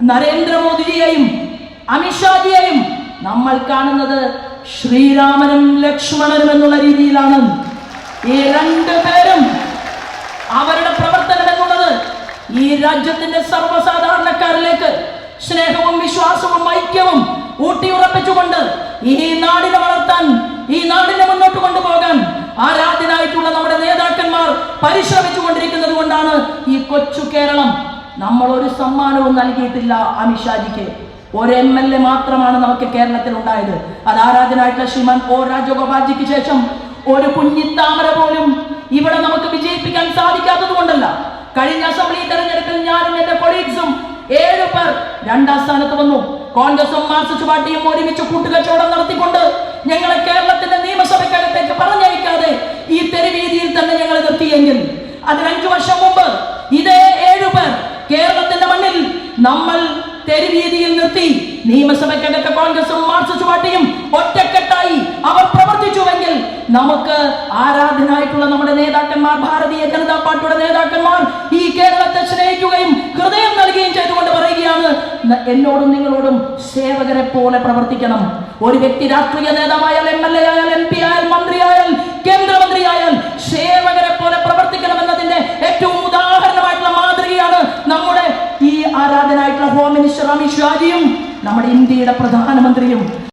നരേന്ദ്രമോദിജിയെയും അമിത്ഷാജിയെയും നമ്മൾ കാണുന്നത് ശ്രീരാമനും ലക്ഷ്മണനും എന്നുള്ള രീതിയിലാണ്. ഈ രണ്ടു പേരും അവരുടെ പ്രവർത്തനം എന്നുള്ളത് ഈ രാജ്യത്തിന്റെ സർവ്വസാധാരണക്കാരിലേക്ക് സ്നേഹവും വിശ്വാസവും ഐക്യവും ഊട്ടിയുറപ്പിച്ചുകൊണ്ട് ഈ നാടിനെ വളർത്താൻ, ഈ നാടിനെ മുന്നോട്ട് കൊണ്ടുപോകാൻ ആരാധ്യനായിട്ടുള്ള നമ്മുടെ നേതാക്കന്മാർ പരിശ്രമിച്ചു കൊണ്ടിരിക്കുന്നത് കൊണ്ടാണ് ഈ കൊച്ചു കേരളം. നമ്മൾ ഒരു സമ്മാനവും നൽകിയിട്ടില്ല അമിത്ഷാജിക്ക്. ഒരു MLA മാത്രമാണ് നമുക്ക് കേരളത്തിൽ ഉണ്ടായത്. അത് ആരാധ്യനായിട്ടുള്ള ശ്രീമാൻ O രാജഗോപാൽജിക്ക് ശേഷം ഒരു കുഞ്ഞിത്താമര പോലും ഇവിടെ നമുക്ക് വിജയിപ്പിക്കാൻ സാധിക്കാത്തത് കൊണ്ടല്ല. കഴിഞ്ഞ അസംബ്ലി തെരഞ്ഞെടുപ്പിൽ ഞാനും എന്റെ കൊളീഗ്സും 7 പേർ 2ാം സ്ഥാനത്ത് വന്നു. കോൺഗ്രസും മാർക്സിസ്റ്റ് പാർട്ടിയും ഒരുമിച്ച് കൂട്ടുകച്ചവടം നടത്തിക്കൊണ്ട് ഞങ്ങളെ കേരളത്തിന്റെ നിയമസഭയ്ക്കകത്തേക്ക് പറഞ്ഞയക്കാതെ ഈ തെരുവീതിയിൽ തന്നെ ഞങ്ങൾ നിർത്തിയെങ്കിൽ അതിന് 5 വർഷം മുമ്പ് ഇതേ 7 പേർ കേരളത്തിന്റെ മണ്ണിൽ നമ്മൾ തെരുവീതിയിൽ നിർത്തി നിയമസഭയ്ക്കകത്ത് കോൺഗ്രസും മാർക്സിസ്റ്റ് പാർട്ടിയും ഒറ്റക്കെട്ടായി അവർ പ്രവർത്തിച്ചുവെങ്കിൽ നമുക്ക് ആരാധനായിട്ടുള്ള നമ്മുടെ നേതാക്കന്മാർ, ഭാരതീയ ജനതാ പാർട്ടിയുടെ നേതാക്കന്മാർ ഈ കേരളത്തെ സ്നേഹിക്കുകയും ഹൃദയം നൽകുകയും ചെയ്തുകൊണ്ട് പറയുകയാണ്, എന്നോടും നിങ്ങളോടും സേവകരെ പോലെ പ്രവർത്തിക്കണം. ഒരു വ്യക്തി രാഷ്ട്രീയ നേതാവായാൽ, MLA ആയാൽ, MP ആയാൽ, മന്ത്രിയായാൽ, കേന്ദ്രമന്ത്രിയായാൽ സേവകരെ പോലെ പ്രവർത്തിക്കണം എന്നതിന്റെ ഏറ്റവും ഉദാഹരണമായിട്ടുള്ള മാതൃകയാണ് നമ്മുടെ ഈ ആരാധനായിട്ടുള്ള ഹോം മിനിസ്റ്റർ അമിത്ഷാജിയും നമ്മുടെ ഇന്ത്യയുടെ പ്രധാനമന്ത്രിയും.